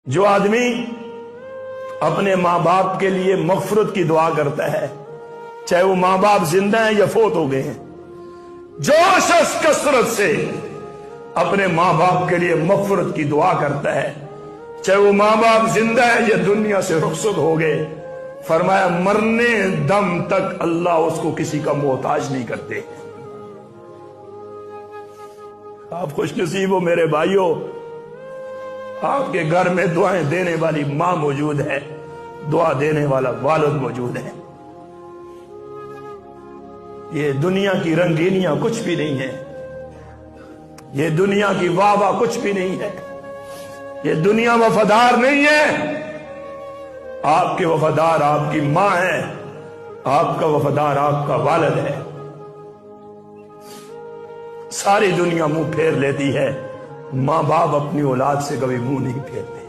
جو آدمی اپنے ماں باپ کے لیے مغفرت کی دعا کرتا ہے، چاہے وہ ماں باپ زندہ ہیں یا فوت ہو گئے ہیں، جو شخص کثرت سے اپنے ماں باپ کے لیے مغفرت کی دعا کرتا ہے، چاہے وہ ماں باپ زندہ ہے یا دنیا سے رخصت ہو گئے، فرمایا مرنے دم تک اللہ اس کو کسی کا محتاج نہیں کرتے۔ آپ خوش نصیب ہو میرے بھائیوں، آپ کے گھر میں دعائیں دینے والی ماں موجود ہے، دعا دینے والا والد موجود ہے۔ یہ دنیا کی رنگینیاں کچھ بھی نہیں ہے، یہ دنیا کی واہ واہ کچھ بھی نہیں ہے، یہ دنیا وفادار نہیں ہے۔ آپ کے وفادار آپ کی ماں ہے، آپ کا وفادار آپ کا والد ہے۔ ساری دنیا منہ پھیر لیتی ہے، ماں باپ اپنی اولاد سے کبھی منہ نہیں پھیرتے۔